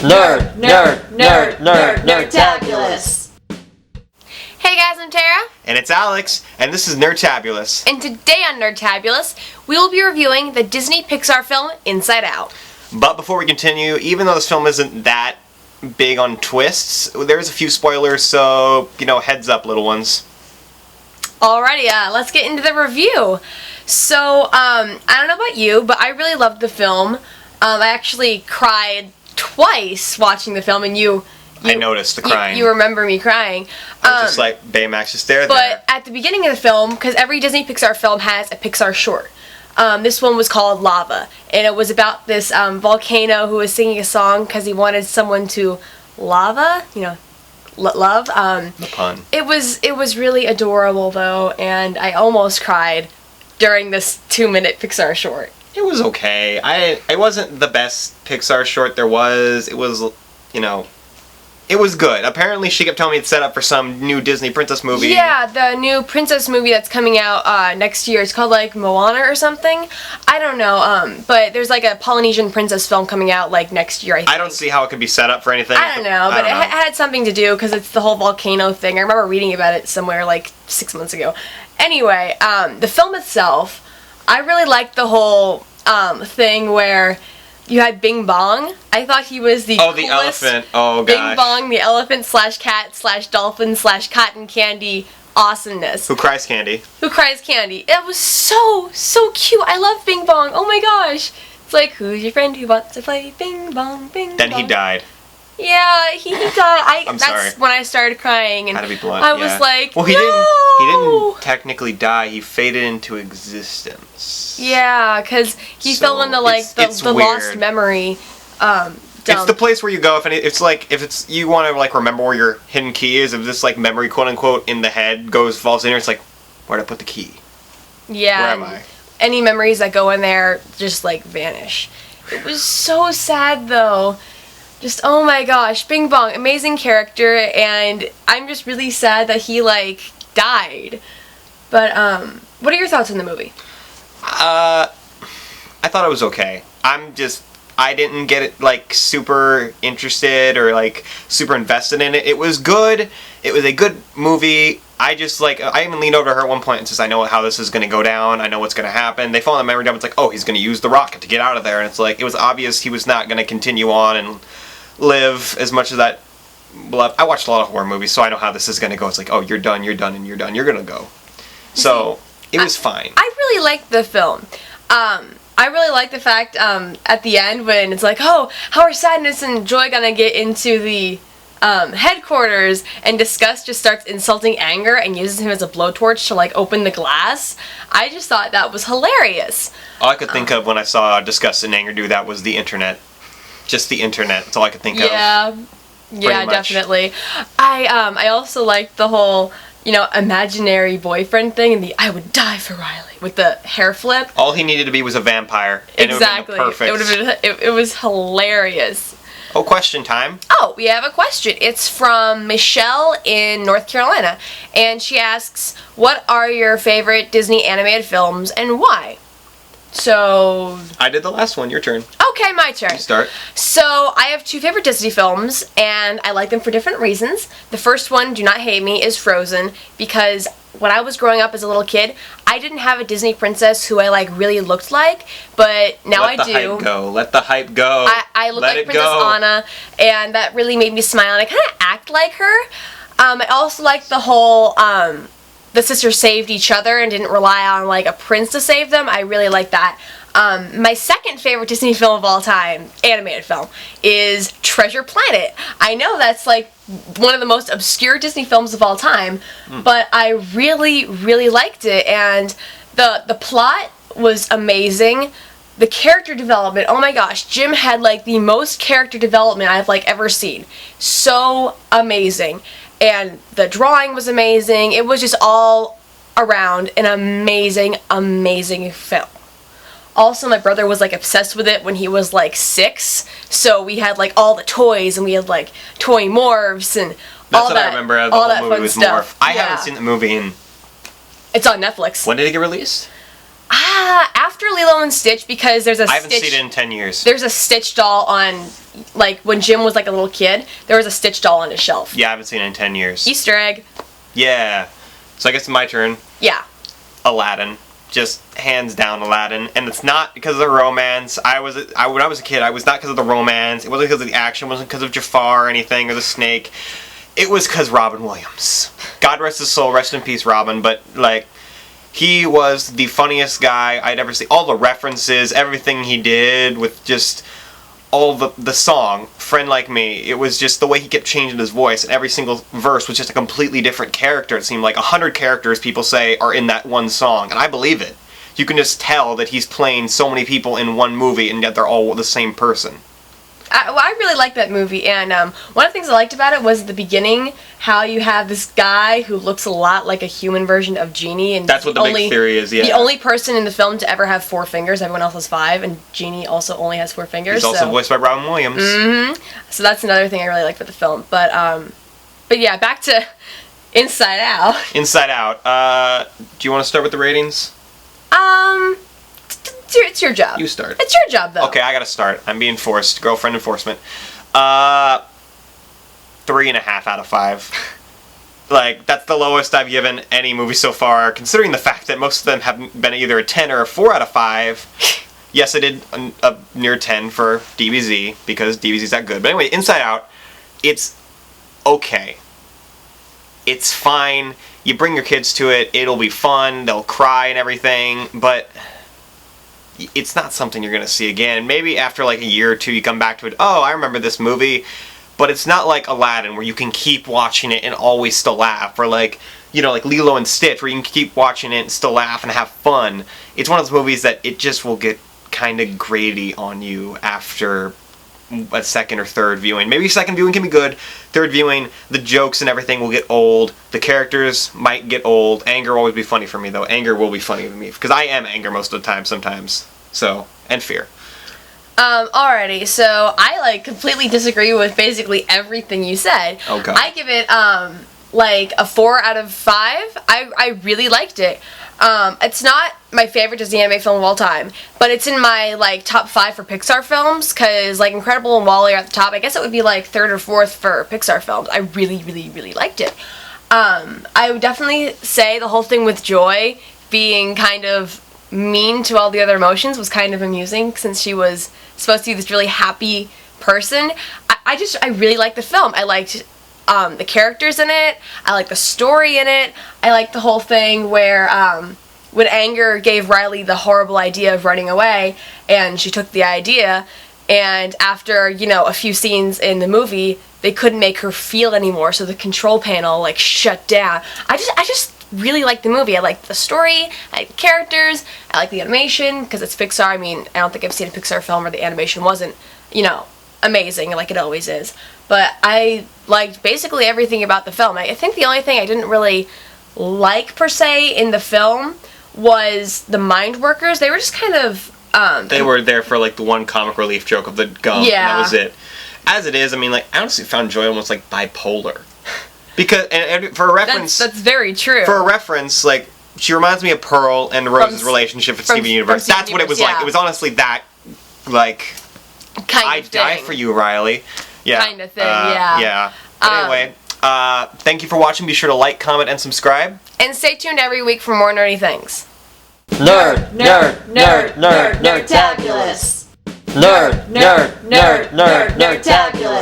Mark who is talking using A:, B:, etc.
A: Nerdtabulous. Hey guys, I'm Tara.
B: And it's Alex, and this is Nerdtabulous.
A: And today on Nerdtabulous, we will be reviewing the Disney Pixar film Inside Out.
B: But before we continue, even though this film isn't that big on twists, there's a few spoilers, so, heads up, little ones.
A: Alrighty, let's get into the review. So, I don't know about you, but I really loved the film. I actually cried twice watching the film, and I noticed the crying.
B: You
A: remember me crying.
B: I was just like, Baymax, just there.
A: But at the beginning of the film, because every Disney Pixar film has a Pixar short, this one was called Lava, and it was about this volcano who was singing a song because he wanted someone to lava, love.
B: The pun.
A: It was really adorable though, and I almost cried during this 2-minute Pixar short.
B: It was okay. It wasn't the best Pixar short there was. It was, it was good. Apparently, she kept telling me it's set up for some new Disney princess movie. Yeah, the new princess movie that's coming out next year. It's called, Moana or something. I don't know, but there's, a Polynesian princess film coming out, next year, I think. I don't see how it could be set up for anything.
A: I don't know, but it had something to do, because it's the whole volcano thing. I remember reading about it somewhere, 6 months ago. Anyway, the film itself, I really liked the whole thing where you had Bing Bong. I thought he was the coolest.
B: The elephant. Oh, gosh.
A: Bing Bong, the elephant / cat / dolphin / cotton candy awesomeness.
B: Who cries candy.
A: It was so cute. I love Bing Bong. Oh my gosh. It's like, who's your friend who wants to play Bing Bong, Bing Bong?
B: Then he died.
A: Yeah, he died.
B: I'm
A: that's
B: sorry.
A: When I started crying, and
B: had to be blunt,
A: I was like,
B: well, he didn't technically die. He faded into existence.
A: Yeah, because he fell into the lost memory.
B: It's the place where you go if you want to remember where your hidden key is. If this memory quote unquote in the head falls in here, it's like, where'd I put the key?
A: Yeah.
B: Where am I?
A: Any memories that go in there just vanish. It was so sad though. Just, oh my gosh, Bing Bong, amazing character, and I'm just really sad that he, died. But, what are your thoughts on the movie?
B: I thought it was okay. I didn't get it, super interested or, super invested in it. It was good. It was a good movie. I even leaned over to her at one point and says, I know how this is going to go down. I know what's going to happen. They fall in the memory dump. It's like, oh, he's going to use the rocket to get out of there. And it's it was obvious he was not going to continue on and live as much as that love. I watched a lot of horror movies, so I know how this is going to go. It's like, oh, you're done, and you're done. You're going to go. So, it was fine. I
A: really liked the film. I really like the fact at the end when it's like, oh, how are Sadness and Joy going to get into the headquarters, and Disgust just starts insulting Anger and uses him as a blowtorch to open the glass. I just thought that was hilarious.
B: All I could think of when I saw Disgust and Anger do that was the internet. Just the internet. That's all I could think of.
A: Yeah, definitely. I also liked the whole, imaginary boyfriend thing and the I would die for Riley with the hair flip.
B: All he needed to be was a vampire. And
A: exactly.
B: It would have been perfect.
A: It was hilarious.
B: Oh, question time.
A: Oh, we have a question. It's from Michelle in North Carolina, and she asks, what are your favorite Disney animated films and why? So...
B: I did the last one. Your turn.
A: Okay, my turn.
B: You start.
A: So, I have 2 favorite Disney films, and I like them for different reasons. The first one, do not hate me, is Frozen, because when I was growing up as a little kid, I didn't have a Disney princess who I, really looked like, but now I do.
B: Let the hype go. Let the hype go.
A: I look like Princess Anna, and that really made me smile, and I kind of act like her. I also like the whole... the sisters saved each other and didn't rely on a prince to save them. I really like that. My second favorite Disney film of all time, animated film, is Treasure Planet. I know that's one of the most obscure Disney films of all time, but I really, really liked it, and the plot was amazing. The character development, oh my gosh, Jim had the most character development I've ever seen. So amazing. And the drawing was amazing. It was just all around an amazing, amazing film. Also, my brother was obsessed with it when he was 6, so we had all the toys, and we had toy morphs and
B: all that. That's what I remember. The whole movie was Morph. I haven't seen the movie in...
A: It's on Netflix.
B: When did it get released?
A: After Lilo and Stitch, because there's a
B: I haven't
A: Stitch...
B: seen it in 10 years.
A: There's a Stitch doll on, like, when Jim was, like, a little kid, there was a Stitch doll on his shelf.
B: Yeah, I haven't seen it in 10 years.
A: Easter egg.
B: Yeah. So I guess it's my turn.
A: Yeah.
B: Aladdin. Just hands down Aladdin. And it's not because of the romance. When I was a kid, I was not because of the romance. It wasn't because of the action. It wasn't because of Jafar or anything, or the snake. It was because Robin Williams. God rest his soul, rest in peace, Robin. But, like, he was the funniest guy I'd ever seen. All the references, everything he did with just all the song, Friend Like Me. It was just the way he kept changing his voice, and every single verse was just a completely different character. It seemed like 100 characters, people say, are in that one song, and I believe it. You can just tell that he's playing so many people in one movie, and yet they're all the same person.
A: I really liked that movie, and one of the things I liked about it was the beginning, how you have this guy who looks a lot like a human version of Genie, and
B: that's what the big theory is. Yeah,
A: the only person in the film to ever have 4 fingers. Everyone else has 5, and Genie also only has 4 fingers.
B: He's also voiced by Robin Williams.
A: Mm-hmm. So that's another thing I really liked about the film. But yeah, back to Inside Out.
B: Inside Out. Do you want to start with the ratings?
A: It's your job.
B: You start.
A: It's your job, though.
B: Okay, I gotta start. I'm being forced. Girlfriend enforcement. 3.5 out of 5. Like, that's the lowest I've given any movie so far, considering the fact that most of them have been either a 10 or a 4 out of 5. Yes, I did a near 10 for DBZ, because DBZ's that good. But anyway, Inside Out, it's okay. It's fine. You bring your kids to it, it'll be fun, they'll cry and everything, but it's not something you're going to see again. Maybe after like a year or two you come back to it, oh, I remember this movie, but it's not like Aladdin where you can keep watching it and always still laugh, or like, you know, like Lilo and Stitch where you can keep watching it and still laugh and have fun. It's one of those movies that it just will get kind of grady on you after a second or third viewing. Maybe second viewing can be good. Third viewing, the jokes and everything will get old. The characters might get old. Anger will always be funny for me, though. Anger will be funny to me, because I am anger most of the time sometimes. So, and fear.
A: Alrighty, so I, completely disagree with basically everything you said.
B: Oh, God.
A: I give it, a 4 out of 5. I really liked it. It's not my favorite Disney anime film of all time, but it's in my, top 5 for Pixar films, because, Incredible and WALL-E are at the top. I guess it would be, 3rd or 4th for Pixar films. I really, really, really liked it. I would definitely say the whole thing with Joy being kind of mean to all the other emotions was kind of amusing, since she was supposed to be this really happy person. I really liked the film. I liked the characters in it. I like the story in it. I like the whole thing where when Anger gave Riley the horrible idea of running away, and she took the idea, and after, a few scenes in the movie, they couldn't make her feel anymore, so the control panel, shut down. I just really like the movie. I like the story, I like the characters, I like the animation, because it's Pixar. I mean, I don't think I've seen a Pixar film where the animation wasn't, amazing like it always is. But I liked basically everything about the film. I think the only thing I didn't really like, per se, in the film was the mind workers. They were just kind of...
B: they were there for, the one comic relief joke of the gum,
A: yeah.
B: And that was it. As it is, I mean, I honestly found Joy almost, bipolar. Because, and for a reference...
A: That's very true.
B: For a reference, she reminds me of Pearl and Rose's relationship with Steven Universe. That's what it was like. It was honestly that,
A: kind of
B: die for you, Riley. Yeah.
A: Kind of thing, yeah.
B: Yeah. But anyway, thank you for watching. Be sure to like, comment, and subscribe.
A: And stay tuned every week for more nerdy things.
C: Nerdtabulous. Nerdtabulous.